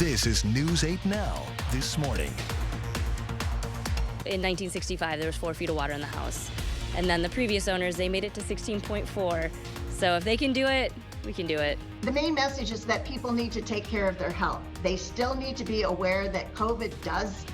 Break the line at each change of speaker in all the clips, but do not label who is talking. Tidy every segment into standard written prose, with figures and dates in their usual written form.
This is News 8 Now, this morning.
In 1965, there was 4 feet of water in the house. And then the previous owners, they made it to 16.4. So if they can do it, we can do it.
The main message is that people need to take care of their health. They still need to be aware that COVID does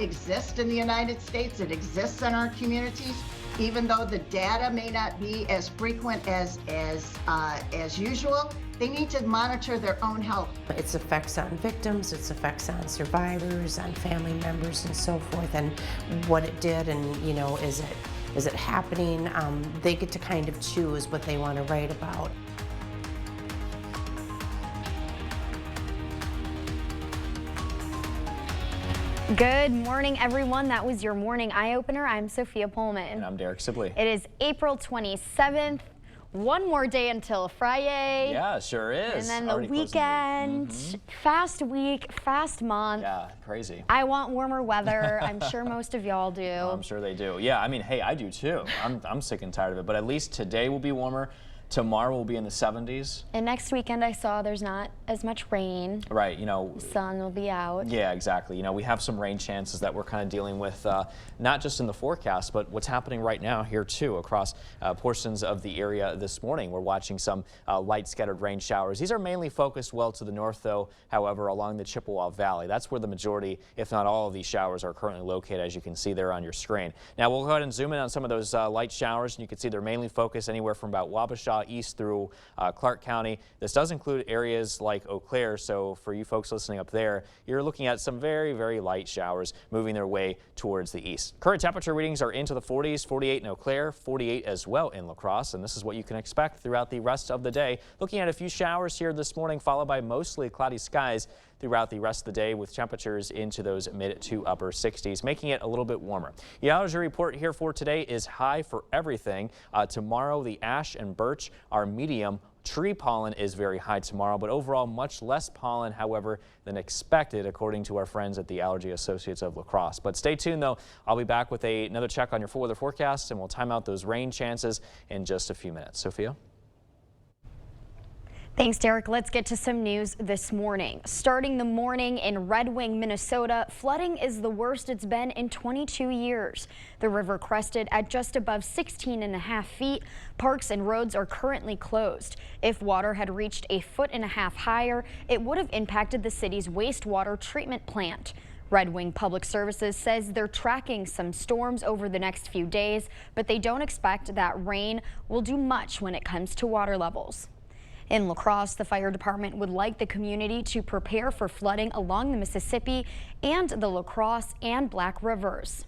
exist in the United States. It exists in our communities. Even though the data may not be as frequent as usual, they need to monitor their own health.
Its effects on victims, its effects on survivors, on family members and so forth, and what it did, and is it happening? They get to kind of choose what they want to write about.
Good morning, everyone. That was your morning eye-opener. I'm Sophia Pullman.
And I'm Derek Sibley.
It is April 27th. One more day until Friday.
Yeah, sure is.
And then the weekend. Fast week, fast month.
Yeah, crazy.
I want warmer weather. I'm sure most of y'all do.
I'm sure they do. Yeah, I mean, hey, I do too. I'm sick and tired of it. But at least today will be warmer. Tomorrow will be in the 70s.
And next weekend I saw there's not as much rain.
Right,
The sun will be out.
Yeah, exactly. We have some rain chances that we're kind of dealing with, not just in the forecast, but what's happening right now here too across portions of the area this morning. We're watching some light scattered rain showers. These are mainly focused well to the north though, however, along the Chippewa Valley. That's where the majority, if not all of these showers are currently located, as you can see there on your screen. Now we'll go ahead and zoom in on some of those light showers, and you can see they're mainly focused anywhere from about Wabasha east through Clark County. This does include areas like Eau Claire, so for you folks listening up there, you're looking at some very, very light showers moving their way towards the east. Current temperature readings are into the 40s, 48 in Eau Claire, 48 as well in La Crosse, and this is what you can expect throughout the rest of the day. Looking at a few showers here this morning, followed by mostly cloudy skies throughout the rest of the day, with temperatures into those mid to upper 60s, making it a little bit warmer. The allergy report here for today is high for everything. Tomorrow, the ash and birch are medium. Tree pollen is very high tomorrow, but overall much less pollen, however, than expected, according to our friends at the Allergy Associates of La Crosse. But stay tuned, though. I'll be back with another check on your full weather forecast, and we'll time out those rain chances in just a few minutes. Sophia?
Thanks, Derek. Let's get to some news this morning. Starting the morning in Red Wing, Minnesota, flooding is the worst it's been in 22 years. The river crested at just above 16.5 feet. Parks and roads are currently closed. If water had reached 1.5 feet higher, it would have impacted the city's wastewater treatment plant. Red Wing Public Services says they're tracking some storms over the next few days, but they don't expect that rain will do much when it comes to water levels. In La Crosse, the fire department would like the community to prepare for flooding along the Mississippi and the La Crosse and Black Rivers.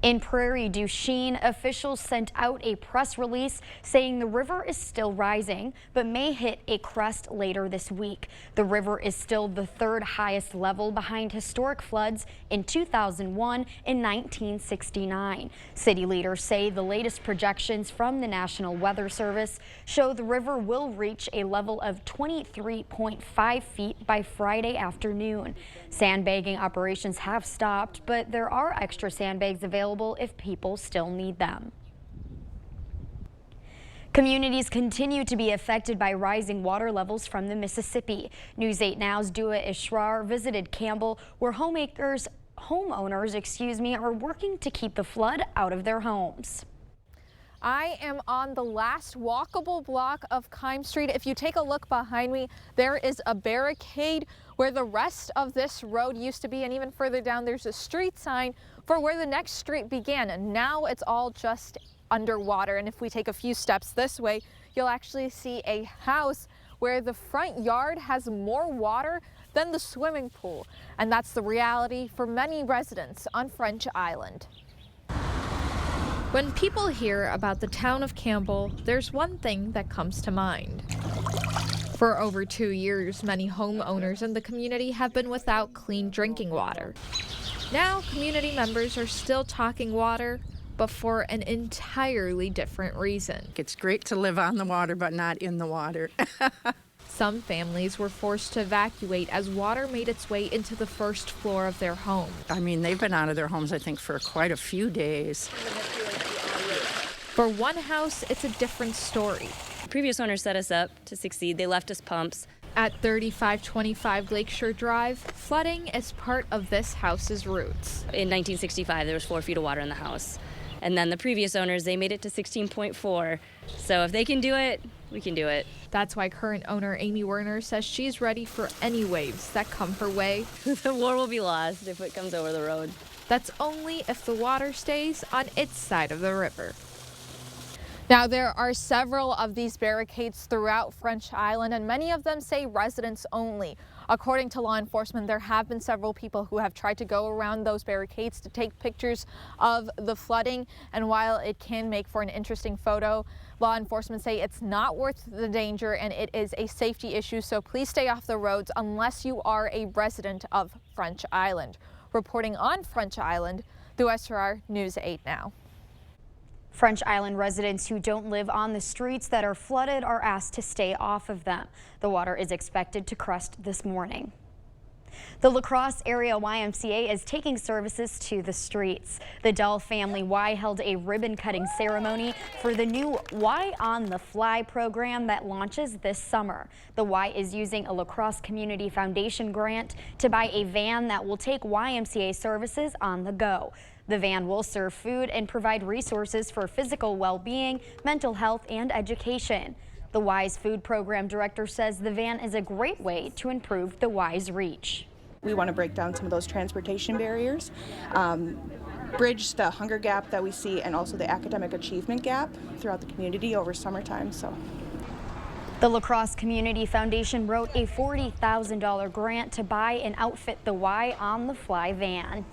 In Prairie du Chien, officials sent out a press release saying the river is still rising, but may hit a crest later this week. The river is still the 3rd highest level behind historic floods in 2001 and 1969. City leaders say the latest projections from the National Weather Service show the river will reach a level of 23.5 feet by Friday afternoon. Sandbagging operations have stopped, but there are extra sandbags available if people still need them. Communities continue to be affected by rising water levels from the Mississippi. News 8 Now's Dua Ishrar visited Campbell, where homeowners are working to keep the flood out of their homes.
I am on the last walkable block of Keim Street. If you take a look behind me, there is a barricade where the rest of this road used to be, and even further down there's a street sign for where the next street began, and now it's all just underwater. And if we take a few steps this way, you'll actually see a house where the front yard has more water than the swimming pool, and that's the reality for many residents on French Island. When people hear about the town of Campbell, there's one thing that comes to mind. For over 2 years, many homeowners in the community have been without clean drinking water. Now, community members are still talking water, but for an entirely different reason.
It's great to live on the water, but not in the water.
Some families were forced to evacuate as water made its way into the first floor of their home.
I mean, they've been out of their homes, I think, for quite a few days.
For one house, it's a different story.
Previous owners set us up to succeed. They left us pumps.
At 3525 Lakeshore Drive, flooding is part of this house's roots.
In 1965, there was 4 feet of water in the house. And then the previous owners, they made it to 16.4. So if they can do it, we can do it.
That's why current owner Amy Werner says she's ready for any waves that come her way.
The war will be lost if it comes over the road.
That's only if the water stays on its side of the river. Now, there are several of these barricades throughout French Island, and many of them say residents only. According to law enforcement, there have been several people who have tried to go around those barricades to take pictures of the flooding, and while it can make for an interesting photo, law enforcement say it's not worth the danger and it is a safety issue, so please stay off the roads unless you are a resident of French Island. Reporting on French Island, the SRR News 8 Now.
French Island residents who don't live on the streets that are flooded are asked to stay off of them. The water is expected to crest this morning. The La Crosse Area YMCA is taking services to the streets. The Dahl Family Y held a ribbon cutting ceremony for the new Y on the Fly program that launches this summer. The Y is using a La Crosse Community Foundation grant to buy a van that will take YMCA services on the go. The van will serve food and provide resources for physical well-being, mental health, and education. The Y's food program director says the van is a great way to improve the Y's reach.
We want to break down some of those transportation barriers, bridge the hunger gap that we see, and also the academic achievement gap throughout the community over summertime.
The La Crosse Community Foundation wrote a $40,000 grant to buy and outfit the Y on the Fly van.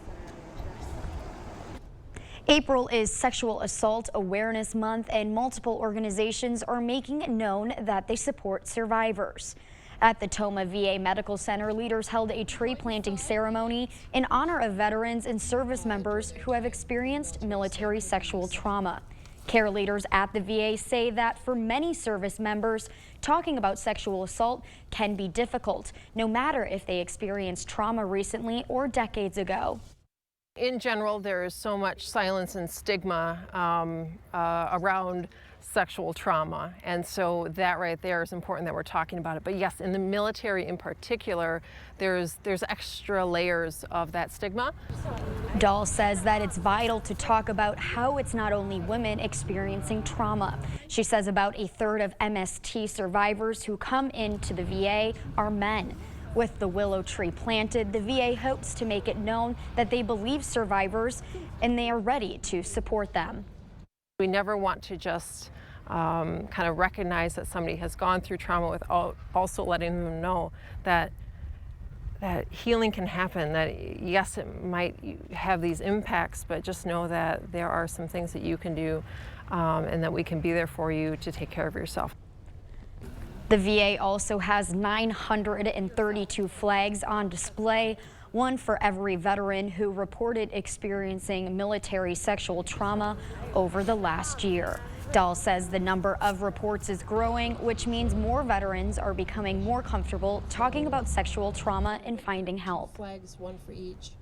April is Sexual Assault Awareness Month, and multiple organizations are making it known that they support survivors. At the Tomah VA Medical Center, leaders held a tree planting ceremony in honor of veterans and service members who have experienced military sexual trauma. Care leaders at the VA say that for many service members, talking about sexual assault can be difficult, no matter if they experienced trauma recently or decades ago.
In general, there is so much silence and stigma around sexual trauma, and so that right there is important that we're talking about it. But yes, in the military in particular, there's extra layers of that stigma.
Dahl says that it's vital to talk about how it's not only women experiencing trauma. She says about a third of MST survivors who come into the VA are men. With the willow tree planted, the VA hopes to make it known that they believe survivors and they are ready to support them.
We never want to just kind of recognize that somebody has gone through trauma without also letting them know that healing can happen, that yes, it might have these impacts, but just know that there are some things that you can do and that we can be there for you to take care of yourself.
The VA also has 932 flags on display, one for every veteran who reported experiencing military sexual trauma over the last year. Dahl says the number of reports is growing, which means more veterans are becoming more comfortable talking about sexual trauma and finding help.
Flags, one for each.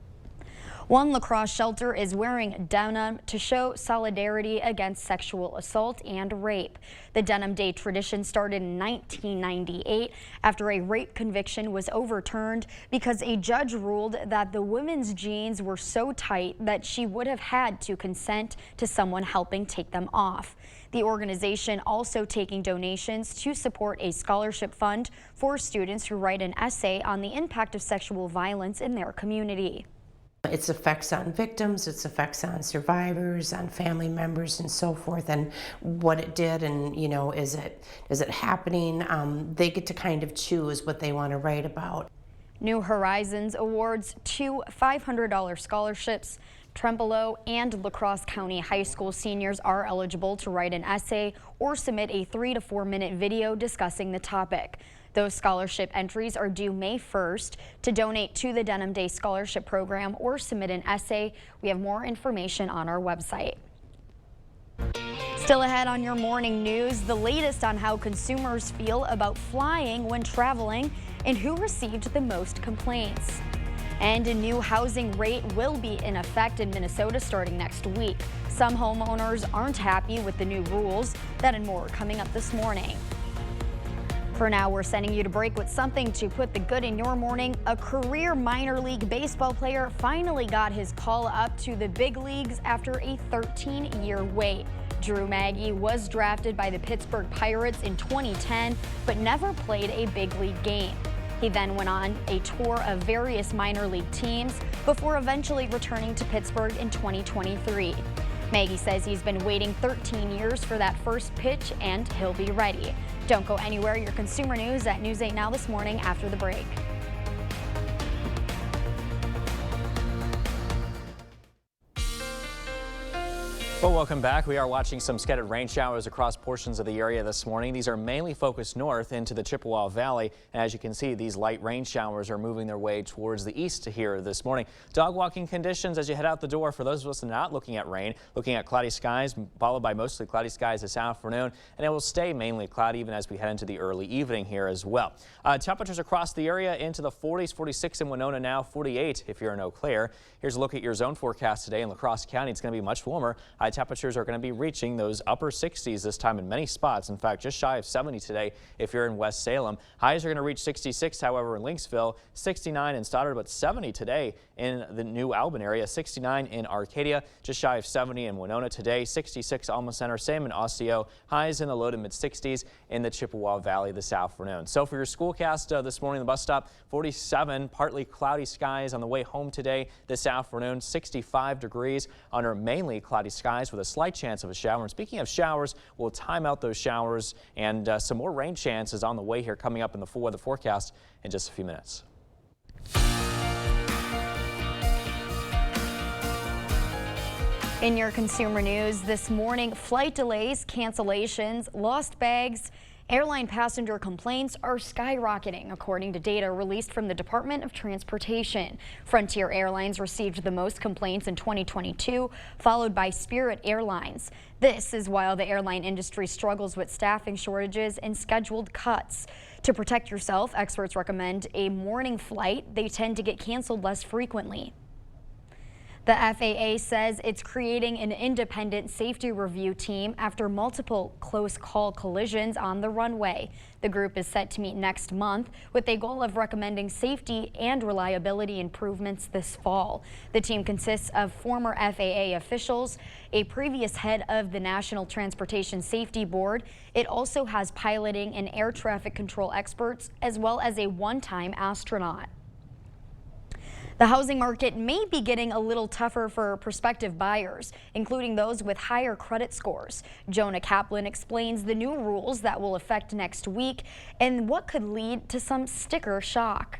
One La Crosse shelter is wearing denim to show solidarity against sexual assault and rape. The Denim Day tradition started in 1998 after a rape conviction was overturned because a judge ruled that the woman's jeans were so tight that she would have had to consent to someone helping take them off. The organization also taking donations to support a scholarship fund for students who write an essay on the impact of sexual violence in their community.
Its effects on victims, its effects on survivors, on family members, and so forth, and what it did, and is it happening? They get to kind of choose what they want to write about.
New Horizons awards 2 $500 scholarships. Trempealeau and La Crosse County High School seniors are eligible to write an essay or submit a 3 to 4 minute video discussing the topic. Those scholarship entries are due May 1st. To donate to the Denim Day Scholarship Program or submit an essay, we have more information on our website. Still ahead on your morning news, the latest on how consumers feel about flying when traveling and who received the most complaints. And a new housing rate will be in effect in Minnesota starting next week. Some homeowners aren't happy with the new rules. That and more coming up this morning. For now, we're sending you to break with something to put the good in your morning. A career minor league baseball player finally got his call up to the big leagues after a 13-year wait. Drew Maggi was drafted by the Pittsburgh Pirates in 2010, but never played a big league game. He then went on a tour of various minor league teams before eventually returning to Pittsburgh in 2023. Maggi says he's been waiting 13 years for that first pitch, and he'll be ready. Don't go anywhere. Your consumer news at News 8 Now this morning after the break.
Well, welcome back. We are watching some scattered rain showers across portions of the area this morning. These are mainly focused north into the Chippewa Valley. And as you can see, these light rain showers are moving their way towards the east here this morning. Dog walking conditions as you head out the door for those of us not looking at rain, looking at cloudy skies, followed by mostly cloudy skies this afternoon. And it will stay mainly cloudy even as we head into the early evening here as well. Temperatures across the area into the 40s, 46 in Winona now, 48 if you're in Eau Claire. Here's a look at your zone forecast today in La Crosse County. It's going to be much warmer. Temperatures are going to be reaching those upper 60s this time in many spots. In fact, just shy of 70 today if you're in West Salem. Highs are going to reach 66, however, in Lynxville, 69 in Stoddard, but 70 today in the New Albin area, 69 in Arcadia, just shy of 70 in Winona today, 66 Alma Center, same in Osseo. Highs in the low to mid 60s in the Chippewa Valley this afternoon. So for your schoolcast this morning, the bus stop, 47, partly cloudy skies on the way home today. This afternoon, 65 degrees under mainly cloudy skies with a slight chance of a shower. And speaking of showers, we'll time out those showers, and some more rain chances on the way here coming up in the full weather forecast in just a few minutes.
In your consumer news this morning, flight delays, cancellations, lost bags, airline passenger complaints are skyrocketing, according to data released from the Department of Transportation. Frontier Airlines received the most complaints in 2022, followed by Spirit Airlines. This is while the airline industry struggles with staffing shortages and scheduled cuts. To protect yourself, experts recommend a morning flight. They tend to get canceled less frequently. The FAA says it's creating an independent safety review team after multiple close call collisions on the runway. The group is set to meet next month with a goal of recommending safety and reliability improvements this fall. The team consists of former FAA officials, a previous head of the National Transportation Safety Board. It also has piloting and air traffic control experts, as well as a one-time astronaut. The housing market may be getting a little tougher for prospective buyers, including those with higher credit scores. Jonah Kaplan explains the new rules that will affect next week and what could lead to some sticker shock.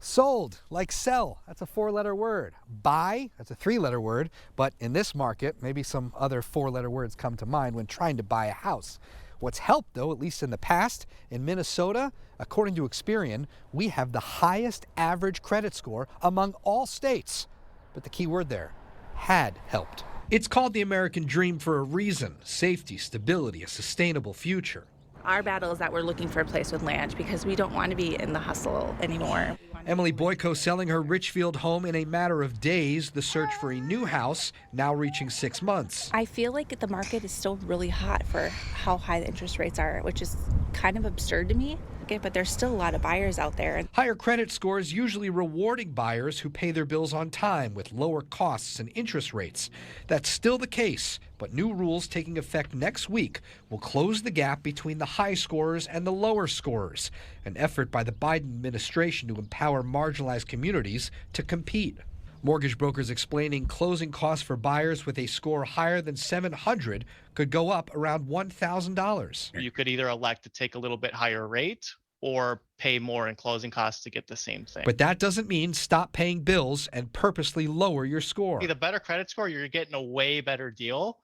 Sold, like sell, that's a 4-letter word. Buy, that's a 3-letter word. But in this market, maybe some other 4-letter words come to mind when trying to buy a house. What's helped, though, at least in the past, in Minnesota, according to Experian, we have the highest average credit score among all states. But the key word there, had helped. It's called the American dream for a reason: safety, stability, a sustainable future.
Our battle is that we're looking for a place with land because we don't want to be in the hustle anymore.
Emily Boyko selling her Richfield home in a matter of days. The search for a new house now reaching 6 months.
I feel like the market is still really hot for how high the interest rates are, which is kind of absurd to me. But there's still a lot of buyers out there.
Higher credit scores usually rewarding buyers who pay their bills on time with lower costs and interest rates. That's still the case, but new rules taking effect next week will close the gap between the high scorers and the lower scorers, an effort by the Biden administration to empower marginalized communities to compete. Mortgage brokers explaining closing costs for buyers with a score higher than 700 could go up around $1,000.
You could either elect to take a little bit higher rate or pay more in closing costs to get the same thing.
But that doesn't mean stop paying bills and purposely lower your score.
The better credit score, you're getting a way better deal.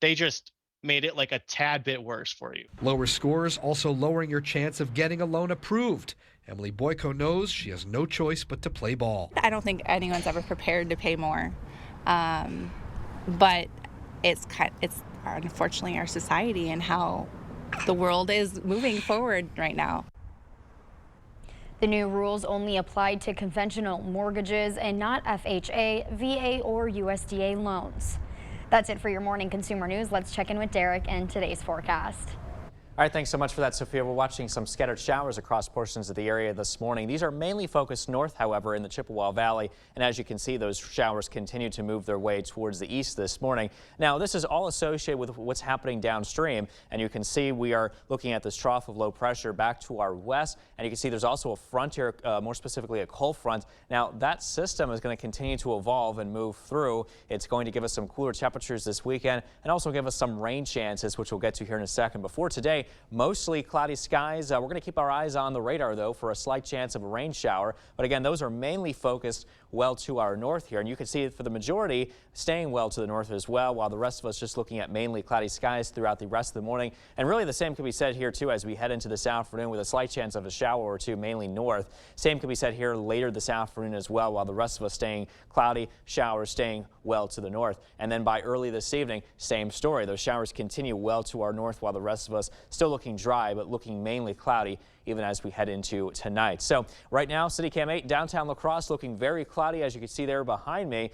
They just made it like a tad bit worse for you.
Lower scores also lowering your chance of getting a loan approved. Emily Boyko knows she has no choice but to play ball.
I don't think anyone's ever prepared to pay more, but it's unfortunately our society and how the world is moving forward right now.
The new rules only applied to conventional mortgages and not FHA, VA, or USDA loans. That's it for your morning consumer news. Let's check in with Derek and today's forecast.
All right, thanks so much for that, Sophia. We're watching some scattered showers across portions of the area this morning. These are mainly focused north, however, in the Chippewa Valley. And as you can see, those showers continue to move their way towards the east this morning. Now, this is all associated with what's happening downstream. And you can see we are looking at this trough of low pressure back to our west. And you can see there's also a front here, more specifically a cold front. Now, that system is going to continue to evolve and move through. It's going to give us some cooler temperatures this weekend and also give us some rain chances, which we'll get to here in a second. Before today, mostly cloudy skies. We're going to keep our eyes on the radar, though, for a slight chance of a rain shower. But again, those are mainly focused well to our north here. And you can see it for the majority staying well to the north as well, while the rest of us just looking at mainly cloudy skies throughout the rest of the morning. And really the same can be said here, too, as we head into this afternoon with a slight chance of a shower or two, mainly north. Same can be said here later this afternoon as well, while the rest of us staying cloudy, showers staying well to the north. And then by early this evening, same story. Those showers continue well to our north, while the rest of us still looking dry, but looking mainly cloudy even as we head into tonight. So right now, CityCam 8 downtown La Crosse looking very cloudy, as you can see there behind me.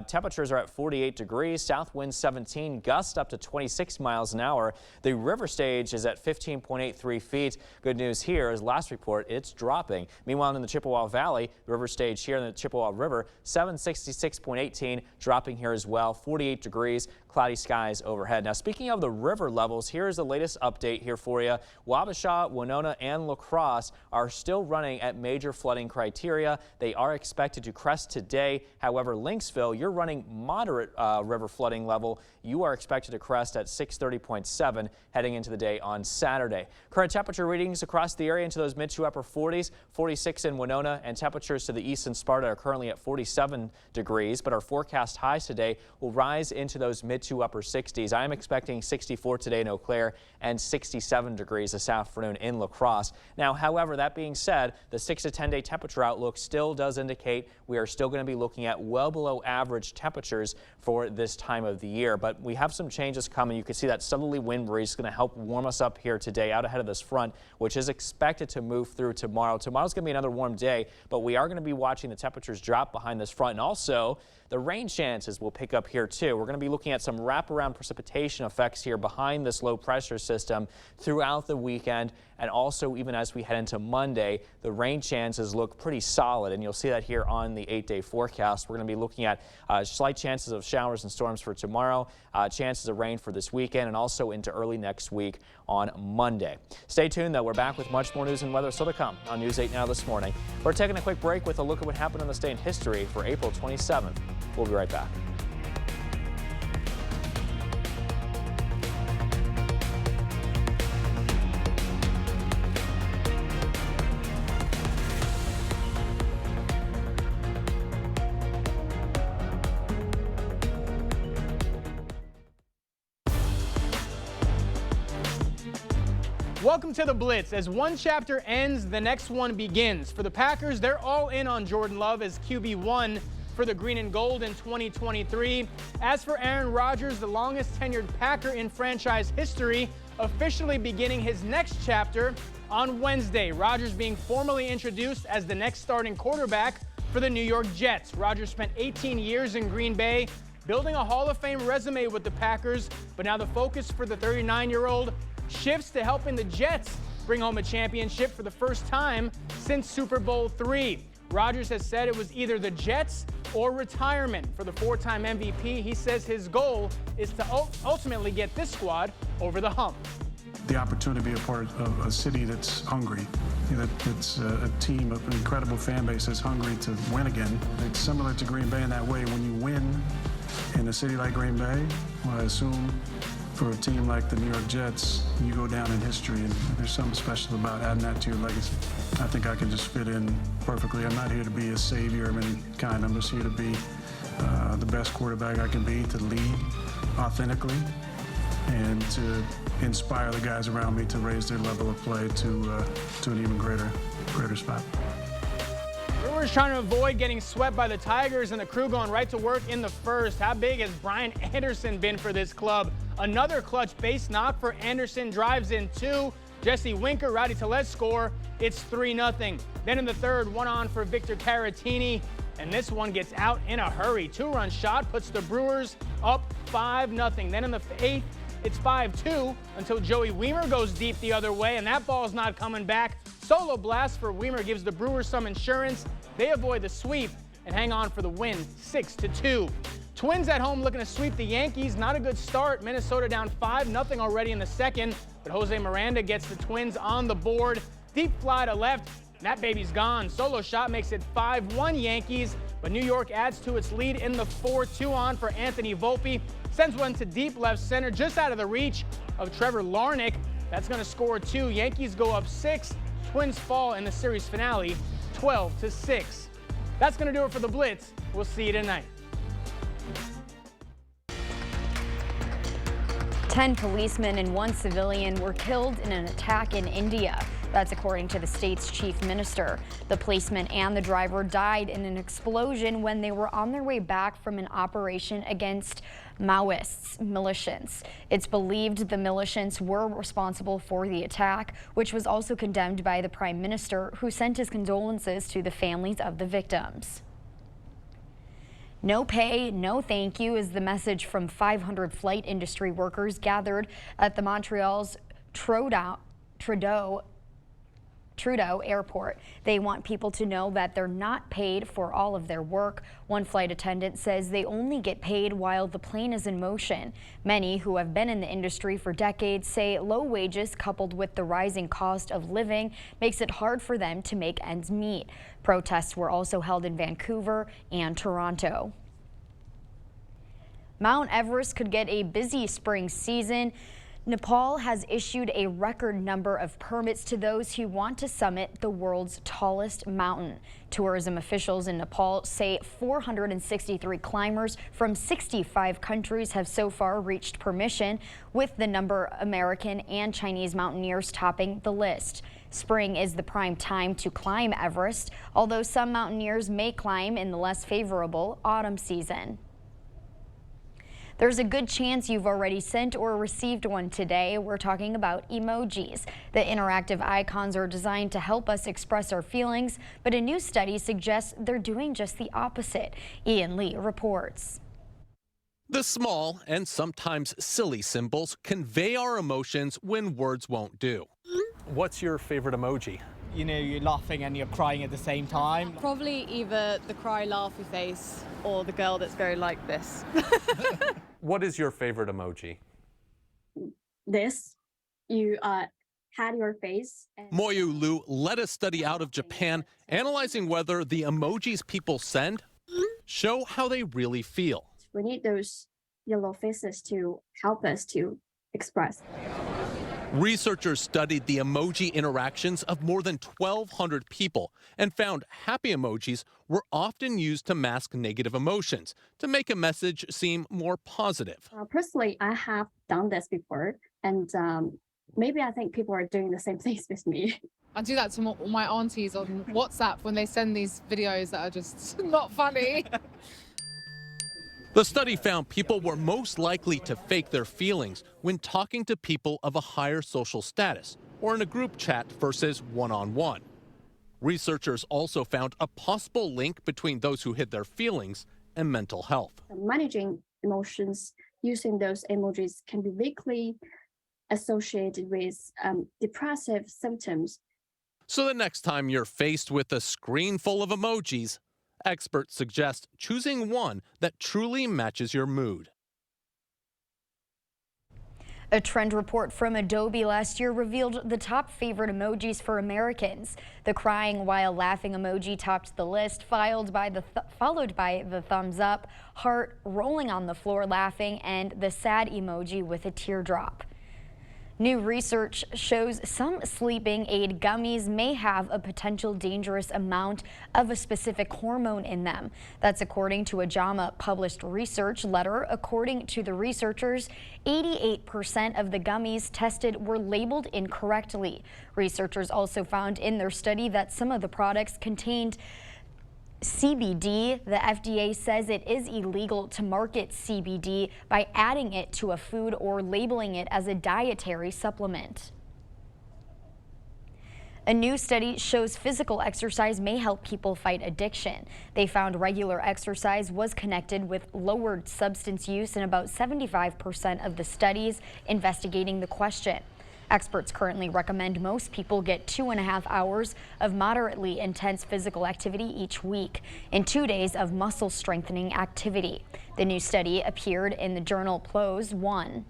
Temperatures are at 48 degrees, south wind 17, gust up to 26 miles an hour. The river stage is at 15.83 feet. Good news here is last report, it's dropping. Meanwhile, in the Chippewa Valley, the river stage here in the Chippewa River, 766.18, dropping here as well, 48 degrees, cloudy skies overhead. Now, speaking of the river levels, here's the latest update here for you. Wabasha, Winona, and La Crosse are still running at major flooding criteria. They are expected to crest today. However, Lynxville, you're running moderate river flooding level. You are expected to crest at 630.7 heading into the day on Saturday. Current temperature readings across the area into those mid to upper 40s, 46 in Winona, and temperatures to the east in Sparta are currently at 47 degrees, but our forecast highs today will rise into those mid to upper 60s. I am expecting 64 today in Eau Claire and 67 degrees this afternoon in La Crosse. Now, however, that being said, the 6 to 10 day temperature outlook still does indicate we are still going to be looking at well below average temperatures for this time of the year. But we have some changes coming. You can see that southerly wind breeze is going to help warm us up here today out ahead of this front, which is expected to move through tomorrow. Tomorrow's going to be another warm day, but we are going to be watching the temperatures drop behind this front, and also the rain chances will pick up here too. We're going to be looking at some wraparound precipitation effects here behind this low pressure system throughout the weekend, and also even as we head into Monday, the rain chances look pretty solid, and you'll see that here on the 8-day forecast. We're going to be looking at slight chances of showers and storms for tomorrow, chances of rain for this weekend, and also into early next week on Monday. Stay tuned, though. We're back with much more news and weather still to come on News 8 Now this morning. We're taking a quick break with a look at what happened on this day in history for April 27th. We'll be right back.
Welcome to the Blitz. As one chapter ends, the next one begins. For the Packers, they're all in on Jordan Love as QB1 for the Green and Gold in 2023. As for Aaron Rodgers, the longest tenured Packer in franchise history, officially beginning his next chapter on Wednesday. Rodgers being formally introduced as the next starting quarterback for the New York Jets. Rodgers spent 18 years in Green Bay, building a Hall of Fame resume with the Packers, but now the focus for the 39-year-old shifts to helping the Jets bring home a championship for the first time since Super Bowl III. Rodgers has said it was either the Jets or retirement. For the four-time MVP, he says his goal is to ultimately get this squad over the hump.
The opportunity to be a part of a city that's hungry, that's a team of an incredible fan base that's hungry to win again. It's similar to Green Bay in that way. When you win in a city like Green Bay, well, I assume for a team like the New York Jets, you go down in history, and there's something special about adding that to your legacy. I think I can just fit in perfectly. I'm not here to be a savior of any kind. I'm just here to be the best quarterback I can be, to lead authentically, and to inspire the guys around me to raise their level of play to an even greater spot.
Brewers trying to avoid getting swept by the Tigers, and the crew going right to work in the first. How big has Brian Anderson been for this club? Another clutch base knock for Anderson, drives in two. Jesse Winker, Rowdy Tellez score. It's 3-0. Then in the third, one on for Victor Caratini, and this one gets out in a hurry. Two-run shot puts the Brewers up 5-0. Then in the eighth, It's 5-2 until Joey Wiemer goes deep the other way, and that ball's not coming back. Solo blast for Wiemer gives the Brewers some insurance. They avoid the sweep and hang on for the win, 6-2. Twins at home looking to sweep the Yankees. Not a good start. Minnesota down 5-0 already in the second, but Jose Miranda gets the Twins on the board. Deep fly to left, and that baby's gone. Solo shot makes it 5-1 Yankees, but New York adds to its lead in the 4-2 on for Anthony Volpe. Sends one to deep left center, just out of the reach of Trevor Larnach. That's going to score 2. Yankees go up 6. Twins fall in the series finale, 12-6. That's going to do it for the Blitz. We'll see you tonight.
10 policemen and 1 civilian were killed in an attack in India. That's according to the state's chief minister. The policeman and the driver died in an explosion when they were on their way back from an operation against Maoists, militiants. It's believed the militiants were responsible for the attack, which was also condemned by the prime minister, who sent his condolences to the families of the victims. No pay, no thank you is the message from 500 flight industry workers gathered at the Montreal's Trudeau Airport. They want people to know that they're not paid for all of their work. One flight attendant says they only get paid while the plane is in motion. Many who have been in the industry for decades say low wages coupled with the rising cost of living makes it hard for them to make ends meet. Protests were also held in Vancouver and Toronto. Mount Everest could get a busy spring season. Nepal has issued a record number of permits to those who want to summit the world's tallest mountain. Tourism officials in Nepal say 463 climbers from 65 countries have so far reached permission, with the number American and Chinese mountaineers topping the list. Spring is the prime time to climb Everest, although some mountaineers may climb in the less favorable autumn season. There's a good chance you've already sent or received one today. We're talking about emojis. The interactive icons are designed to help us express our feelings, but a new study suggests they're doing just the opposite. Ian Lee reports.
The small and sometimes silly symbols convey our emotions when words won't do. What's your favorite emoji?
You know, you're laughing and you're crying at the same time.
Probably either the cry laughy face or the girl that's going like this.
What is your favorite emoji?
This. You had your face.
Moyu Liu led a study out of Japan analyzing whether the emojis people send show how they really feel.
We need those yellow faces to help us to express.
Researchers studied the emoji interactions of more than 1,200 people and found happy emojis were often used to mask negative emotions, to make a message seem more positive.
Personally, I have done this before, and maybe I think people are doing the same things with me.
I do that to my aunties on WhatsApp when they send these videos that are just not funny.
The study found people were most likely to fake their feelings when talking to people of a higher social status or in a group chat versus one-on-one. Researchers also found a possible link between those who hid their feelings and mental health.
Managing emotions using those emojis can be weakly associated with depressive symptoms.
So the next time you're faced with a screen full of emojis, experts suggest choosing one that truly matches your mood.
A trend report from Adobe last year revealed the top favorite emojis for Americans. The crying while laughing emoji topped the list, followed by the thumbs up, heart, rolling on the floor laughing, and the sad emoji with a teardrop. New research shows some sleeping aid gummies may have a potential dangerous amount of a specific hormone in them. That's according to a JAMA published research letter. According to the researchers, 88% of the gummies tested were labeled incorrectly. Researchers also found in their study that some of the products contained CBD. The FDA says it is illegal to market CBD by adding it to a food or labeling it as a dietary supplement. A new study shows physical exercise may help people fight addiction. They found regular exercise was connected with lowered substance use in about 75% of the studies investigating the question. Experts currently recommend most people get 2.5 hours of moderately intense physical activity each week and 2 days of muscle strengthening activity. The new study appeared in the journal PLOS One.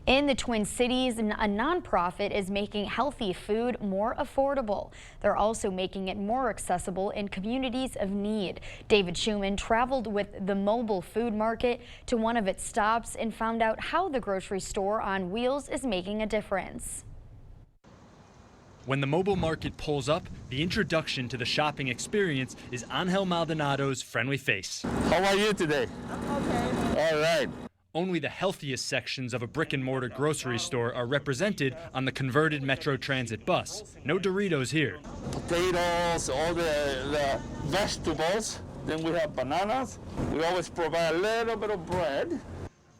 In the Twin Cities, a nonprofit is making healthy food more affordable. They're also making it more accessible in communities of need. David Schumann traveled with the mobile food market to one of its stops and found out how the grocery store on wheels is making a difference.
When the mobile market pulls up, the introduction to the shopping experience is Angel Maldonado's friendly face.
How are you today? Okay. All right.
Only the healthiest sections of a brick-and-mortar grocery store are represented on the converted Metro Transit bus. No Doritos here.
Potatoes, all the vegetables. Then we have bananas. We always provide a little bit of bread.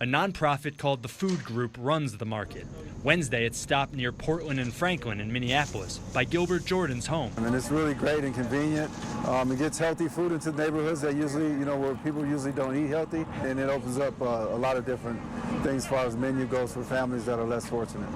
A nonprofit called The Food Group runs the market. Wednesday, it stopped near Portland and Franklin in Minneapolis by Gilbert Jordan's home.
And it's really great and convenient. It gets healthy food into neighborhoods that usually, where people usually don't eat healthy. And it opens up a lot of different things as far as menu goes for families that are less fortunate.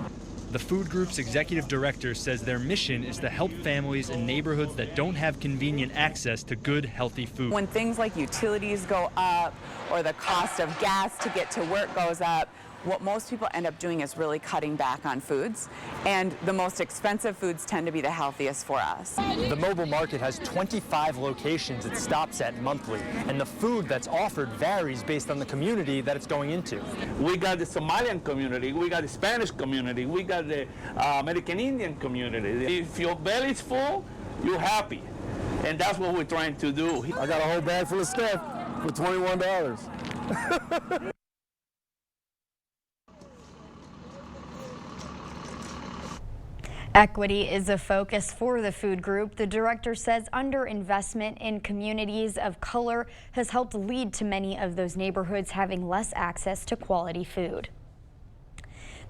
The Food Group's executive director says their mission is to help families in neighborhoods that don't have convenient access to good, healthy food.
When things like utilities go up or the cost of gas to get to work goes up, what most people end up doing is really cutting back on foods, and the most expensive foods tend to be the healthiest for us.
The mobile market has 25 locations it stops at monthly, and the food that's offered varies based on the community that it's going into.
We got the Somalian community, we got the Spanish community, we got the American Indian community. If your belly's full, you're happy, and that's what we're trying to do.
I got a whole bag full of stuff for $21.
Equity is a focus for the Food Group. The director says underinvestment in communities of color has helped lead to many of those neighborhoods having less access to quality food.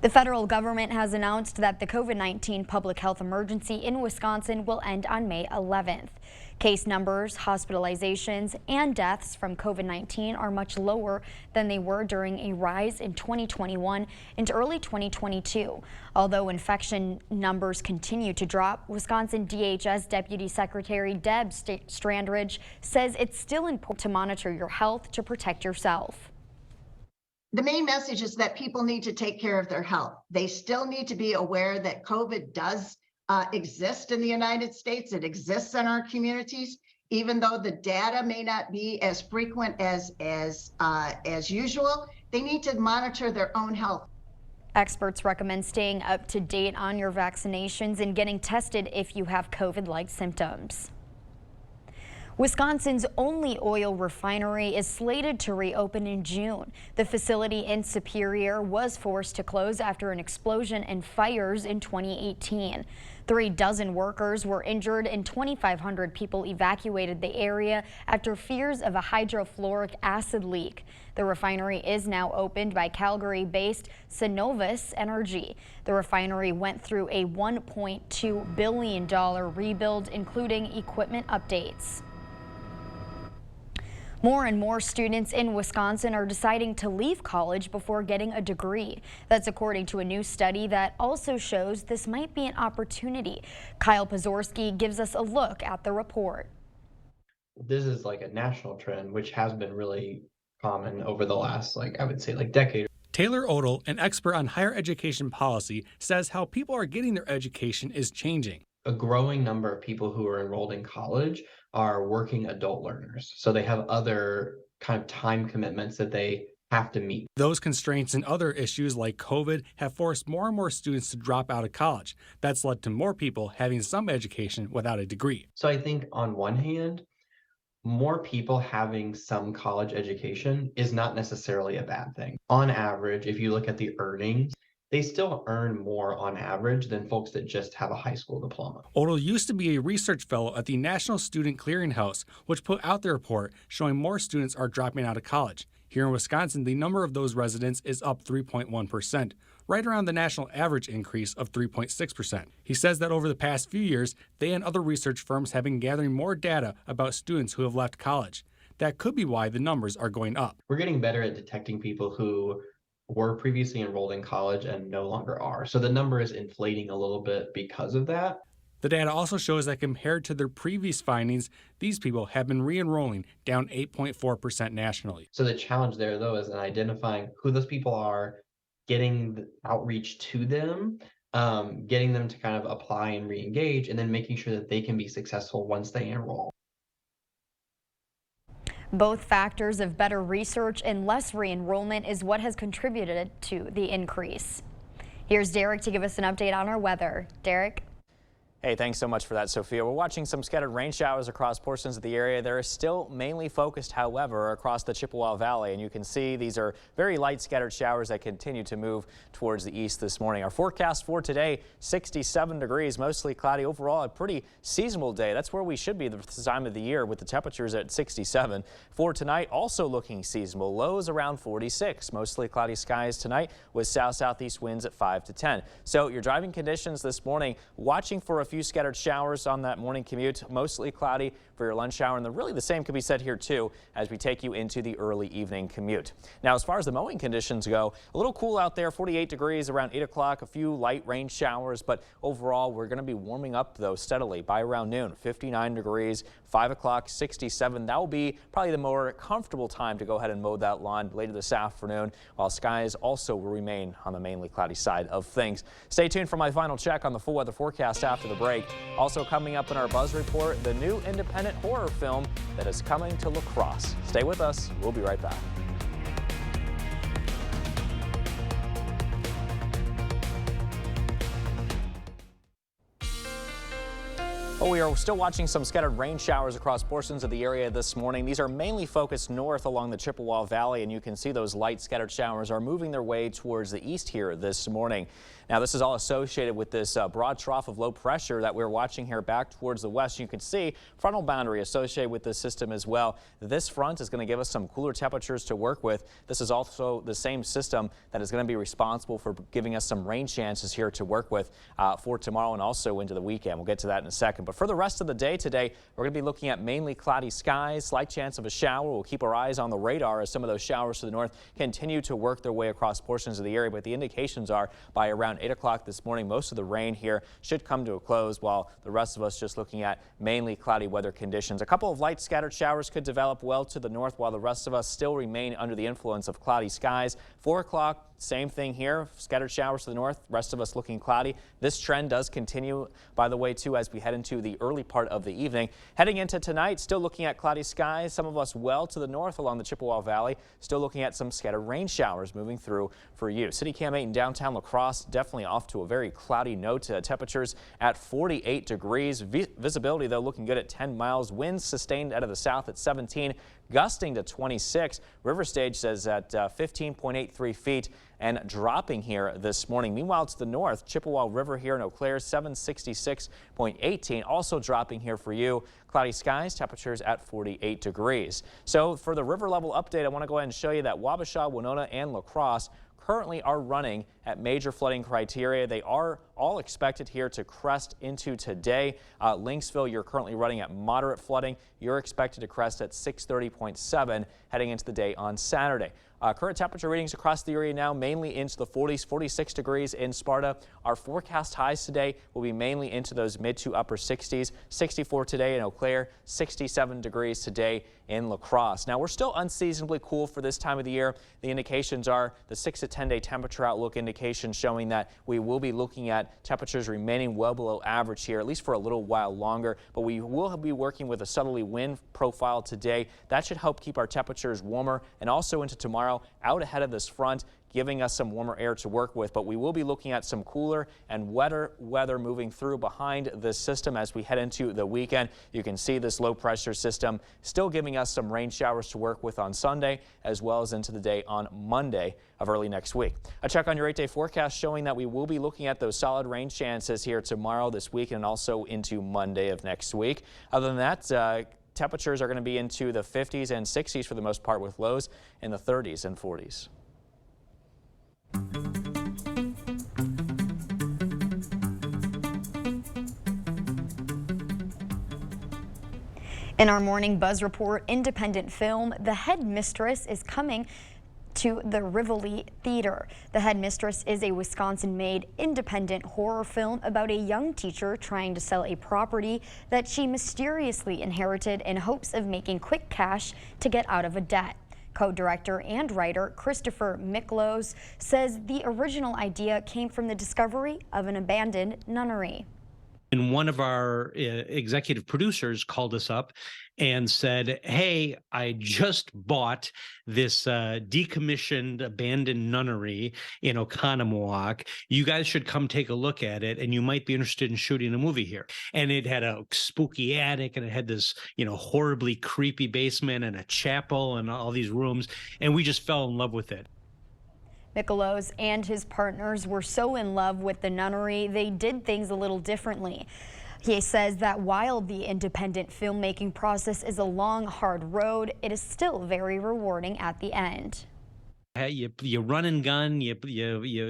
The federal government has announced that the COVID-19 public health emergency in Wisconsin will end on May 11th. Case numbers, hospitalizations, and deaths from COVID-19 are much lower than they were during a rise in 2021 and early 2022. Although infection numbers continue to drop, Wisconsin DHS Deputy Secretary Deb Strandridge says it's still important to monitor your health to protect yourself.
The main message is that people need to take care of their health. They still need to be aware that COVID does exist in the United States. It exists in our communities, even though the data may not be as frequent as usual. They need to monitor their own health.
Experts recommend staying up to date on your vaccinations and getting tested if you have COVID-like symptoms. Wisconsin's only oil refinery is slated to reopen in June. The facility in Superior was forced to close after an explosion and fires in 2018. 3 dozen workers were injured and 2,500 people evacuated the area after fears of a hydrofluoric acid leak. The refinery is now opened by Calgary-based Cenovus Energy. The refinery went through a $1.2 billion rebuild, including equipment updates. More and more students in Wisconsin are deciding to leave college before getting a degree. That's according to a new study that also shows this might be an opportunity. Kyle Pozorski gives us a look at the report.
This is like a national trend, which has been really common over the last, I would say, decade.
Taylor Odell, an expert on higher education policy, says how people are getting their education is changing.
A growing number of people who are enrolled in college are working adult learners. So they have other kind of time commitments that they have to meet.
Those constraints and other issues like COVID have forced more and more students to drop out of college. That's led to more people having some education without a degree.
So I think on one hand, more people having some college education is not necessarily a bad thing. On average, if you look at the earnings, they still earn more on average than folks that just have a high school diploma.
Odell used to be a research fellow at the National Student Clearinghouse, which put out the report showing more students are dropping out of college. Here in Wisconsin, the number of those residents is up 3.1%. right around the national average increase of 3.6%. He says that over the past few years, they and other research firms have been gathering more data about students who have left college. That could be why the numbers are going up.
We're getting better at detecting people who were previously enrolled in college and no longer are. So the number is inflating a little bit because of that.
The data also shows that compared to their previous findings, these people have been re-enrolling, down 8.4% nationally.
So the challenge there, though, is in identifying who those people are, getting the outreach to them, getting them to kind of apply and re-engage, and then making sure that they can be successful once they enroll.
Both factors of better research and less re-enrollment is what has contributed to the increase. Here's Derek to give us an update on our weather. Derek?
Hey, thanks so much for that, Sophia. We're watching some scattered rain showers across portions of the area. They're still mainly focused, however, across the Chippewa Valley. And you can see these are very light scattered showers that continue to move towards the east this morning. Our forecast for today, 67 degrees, mostly cloudy. Overall, a pretty seasonal day. That's where we should be this time of the year with the temperatures at 67. For tonight, also looking seasonal. Lows around 46. Mostly cloudy skies tonight with south-southeast winds at 5 to 10. So your driving conditions this morning, watching for a few scattered showers on that morning commute, mostly cloudy for your lunch hour, and really the same could be said here too as we take you into the early evening commute. Now, as far as the mowing conditions go, a little cool out there, 48 degrees around 8 o'clock, a few light rain showers, but overall we're going to be warming up though steadily by around noon. 59 degrees, 5 o'clock, 67. That will be probably the more comfortable time to go ahead and mow that lawn later this afternoon, while skies also will remain on the mainly cloudy side of things. Stay tuned for my final check on the full weather forecast after the break. Also coming up in our Buzz Report, the new independent horror film that is coming to La Crosse. Stay with us. We'll be right back. Well, we are still watching some scattered rain showers across portions of the area this morning. These are mainly focused north along the Chippewa Valley, and you can see those light scattered showers are moving their way towards the east here this morning. Now, this is all associated with this broad trough of low pressure that we're watching here back towards the west. You can see frontal boundary associated with this system as well. This front is going to give us some cooler temperatures to work with. This is also the same system that is going to be responsible for giving us some rain chances here to work with for tomorrow and also into the weekend. We'll get to that in a second. But for the rest of the day today, we're going to be looking at mainly cloudy skies, slight chance of a shower. We'll keep our eyes on the radar as some of those showers to the north continue to work their way across portions of the area. But the indications are by around 8 o'clock this morning, most of the rain here should come to a close, while the rest of us just looking at mainly cloudy weather conditions. A couple of light scattered showers could develop well to the north, while the rest of us still remain under the influence of cloudy skies. 4 o'clock, same thing here, scattered showers to the north, rest of us looking cloudy. This trend does continue, by the way, too, as we head into the early part of the evening. Heading into tonight, still looking at cloudy skies, some of us well to the north along the Chippewa Valley, still looking at some scattered rain showers moving through for you. City Cam 8 in downtown La Crosse, definitely off to a very cloudy note. Temperatures at 48 degrees. Visibility, though, looking good at 10 miles. Winds sustained out of the south at 17, gusting to 26. River Stage says at 15.83 feet and dropping here this morning. Meanwhile, to the north, Chippewa River here in Eau Claire, 766.18, also dropping here for you. Cloudy skies, temperatures at 48 degrees. So for the river level update, I want to go ahead and show you that Wabasha, Winona, and La Crosse currently are running at major flooding criteria. They are all expected here to crest into today. Lynxville, you're currently running at moderate flooding. You're expected to crest at 630.7 heading into the day on Saturday. Current temperature readings across the area now mainly into the 40s, 46 degrees in Sparta. Our forecast highs today will be mainly into those mid to upper 60s. 64 today in Eau Claire, 67 degrees today in La Crosse. Now, we're still unseasonably cool for this time of the year. The indications are the 6 to 10 day temperature outlook indication showing that we will be looking at temperatures remaining well below average here, at least for a little while longer. But we will be working with a southerly wind profile today. That should help keep our temperatures warmer and also into tomorrow out ahead of this front, giving us some warmer air to work with. But we will be looking at some cooler and wetter weather moving through behind this system as we head into the weekend. You can see this low pressure system still giving us some rain showers to work with on Sunday as well as into the day on Monday of early next week. A check on your 8-day forecast showing that we will be looking at those solid rain chances here tomorrow, this week, and also into Monday of next week. Other than that, temperatures are going to be into the 50s and 60s for the most part, with lows in the 30s and 40s.
In our morning buzz report, independent film The Headmistress is coming to the Rivoli Theater. The Headmistress is a Wisconsin-made independent horror film about a young teacher trying to sell a property that she mysteriously inherited in hopes of making quick cash to get out of a debt. Co-director and writer Christopher Miklos says the original idea came from the discovery of an abandoned nunnery.
And one of our executive producers called us up and said, hey, I just bought this decommissioned abandoned nunnery in Oconomowoc. You guys should come take a look at it, and you might be interested in shooting a movie here. And it had a spooky attic, and it had this, horribly creepy basement and a chapel and all these rooms. And we just fell in love with it.
Miklos and his partners were so in love with the nunnery, they did things a little differently. He says that while the independent filmmaking process is a long, hard road, it is still very rewarding at the end.
You run and gun, you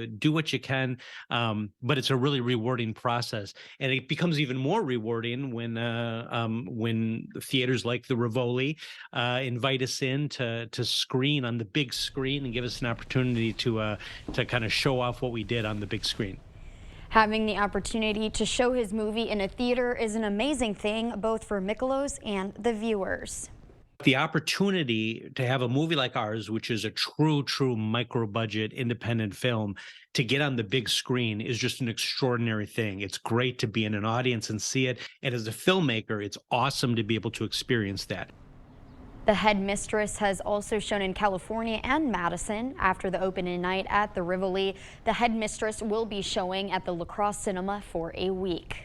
do what you can, but it's a really rewarding process, and it becomes even more rewarding when theaters like the Rivoli invite us in to screen on the big screen and give us an opportunity to kind of show off what we did on the big screen.
Having the opportunity to show his movie in a theater is an amazing thing, both for Miklos and the viewers.
The opportunity to have a movie like ours, which is a true micro-budget independent film, to get on the big screen is just an extraordinary thing. It's great to be in an audience and see it. And as a filmmaker, it's awesome to be able to experience that.
The Headmistress has also shown in California and Madison. After the opening night at the Rivoli, The Headmistress will be showing at the La Crosse Cinema for a week.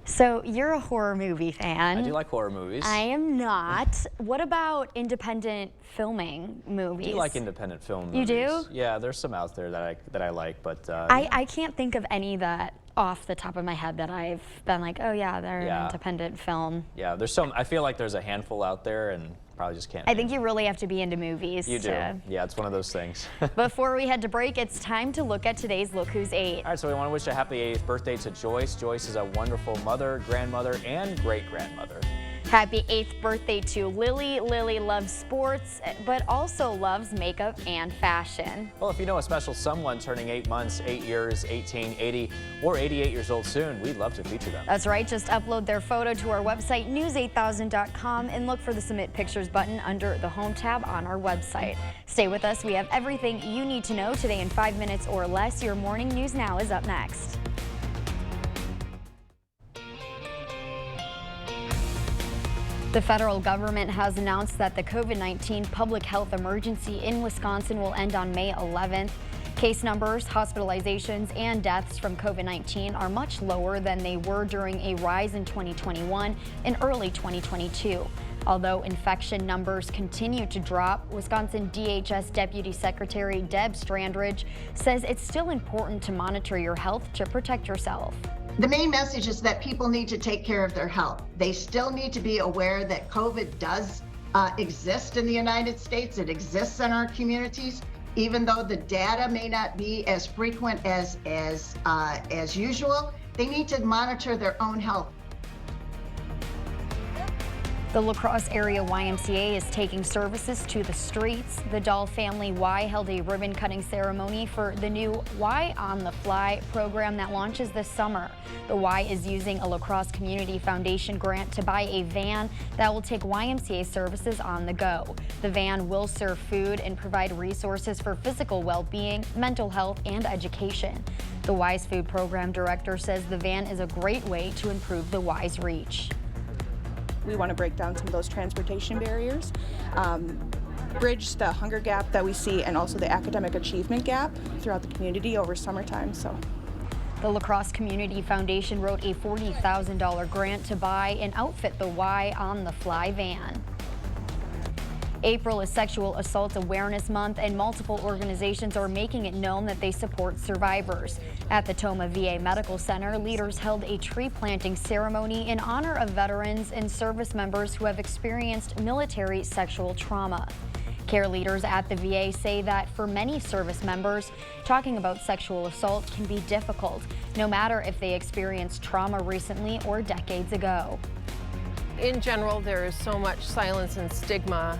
So you're a horror movie fan.
I do like horror movies.
I am not. What about independent filming movies?
I do like independent film movies.
You do?
Yeah, there's some out there that I like, but
I can't think of any that off the top of my head that I've been like, oh yeah, they're an independent film.
Yeah, there's some. I feel like there's a handful out there, and probably just can't.
I think you really have to be into movies.
You do. Yeah, it's one of those things.
Before we head to break, it's time to look at today's Look Who's 8.
All right, so we want to wish a happy 8th birthday to Joyce. Joyce is a wonderful mother, grandmother, and great-grandmother.
Happy 8th birthday to Lily. Lily loves sports, but also loves makeup and fashion.
Well, if you know a special someone turning 8 months, 8 years, 18, 80, or 88 years old soon, we'd love to feature them.
That's right. Just upload their photo to our website, news8000.com, and look for the Submit Pictures button under the Home tab on our website. Stay with us. We have everything you need to know today in 5 minutes or less. Your Morning News Now is up next. The federal government has announced that the COVID-19 public health emergency in Wisconsin will end on May 11th. Case numbers, hospitalizations, and deaths from COVID-19 are much lower than they were during a rise in 2021 and early 2022. Although infection numbers continue to drop, Wisconsin DHS Deputy Secretary Deb Strandridge says it's still important to monitor your health to protect yourself.
The main message is that people need to take care of their health. They still need to be aware that COVID does exist in the United States. It exists in our communities, even though the data may not be as frequent as usual. They need to monitor their own health.
The La Crosse area YMCA is taking services to the streets. The Dahl Family Y held a ribbon cutting ceremony for the new Y on the Fly program that launches this summer. The Y is using a La Crosse Community Foundation grant to buy a van that will take YMCA services on the go. The van will serve food and provide resources for physical well-being, mental health, and education. The Y's food program director says the van is a great way to improve the Y's reach.
We want to break down some of those transportation barriers, bridge the hunger gap that we see, and also the academic achievement gap throughout the community over summertime.
The La Crosse Community Foundation wrote a $40,000 grant to buy and outfit the Y on the Fly van. April is Sexual Assault Awareness Month, and multiple organizations are making it known that they support survivors. At the Toma VA Medical Center, leaders held a tree planting ceremony in honor of veterans and service members who have experienced military sexual trauma. Care leaders at the VA say that for many service members, talking about sexual assault can be difficult, no matter if they experienced trauma recently or decades ago.
In general, there is so much silence and stigma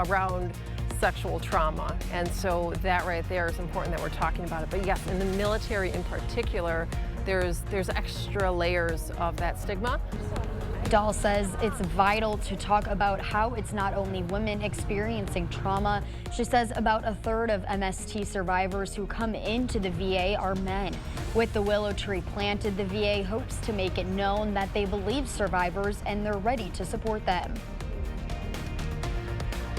around sexual trauma, and so that right there is important that we're talking about it. But yes, in the military in particular, there's extra layers of that stigma.
Dahl says it's vital to talk about how it's not only women experiencing trauma. She says about a third of MST survivors who come into the VA are men. With the willow tree planted, the VA hopes to make it known that they believe survivors and they're ready to support them.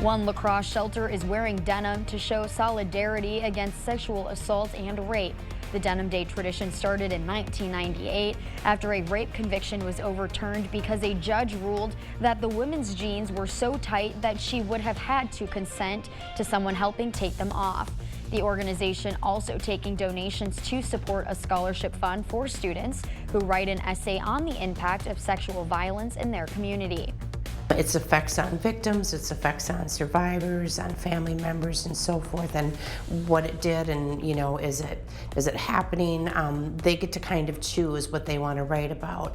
One La Crosse shelter is wearing denim to show solidarity against sexual assault and rape. The Denim Day tradition started in 1998 after a rape conviction was overturned because a judge ruled that the women's jeans were so tight that she would have had to consent to someone helping take them off. The organization also taking donations to support a scholarship fund for students who write an essay on the impact of sexual violence in their community.
Its effects on victims, its effects on survivors, on family members and so forth, and what it did, and is it happening? They get to kind of choose what they want to write about.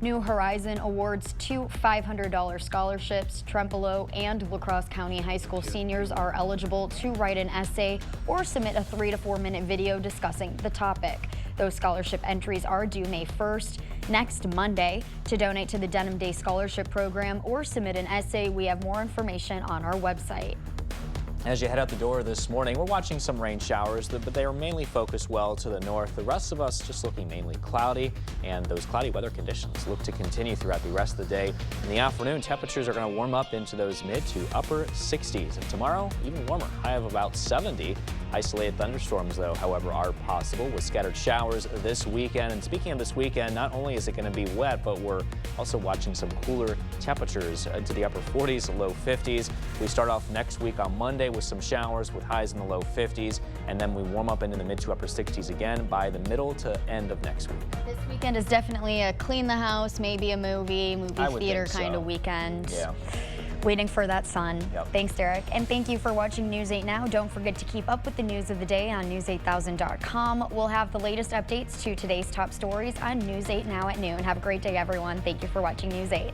New Horizon awards 2 $500 scholarships. Trempealeau and La Crosse County High School seniors are eligible to write an essay or submit a 3 to 4 minute video discussing the topic. Those scholarship entries are due May 1st, next Monday. To donate to the Denim Day Scholarship Program or submit an essay, we have more information on our website.
As you head out the door this morning, we're watching some rain showers, but they are mainly focused well to the north. The rest of us just looking mainly cloudy, and those cloudy weather conditions look to continue throughout the rest of the day. In the afternoon, temperatures are going to warm up into those mid to upper 60s. And tomorrow, even warmer, high of about 70. Isolated thunderstorms, though, however, are possible with scattered showers this weekend. And speaking of this weekend, not only is it going to be wet, but we're also watching some cooler temperatures into the upper 40s, low 50s. We start off next week on Monday with some showers with highs in the low 50s, and then we warm up into the mid to upper 60s again by the middle to end of next week.
This weekend is definitely a clean the house, maybe a movie theater kind of weekend.
Yeah.
Waiting for that sun.
Yep.
Thanks, Derek. And thank you for watching News 8 Now. Don't forget to keep up with the news of the day on news8000.com. We'll have the latest updates to today's top stories on News 8 Now at noon. Have a great day, everyone. Thank you for watching News 8.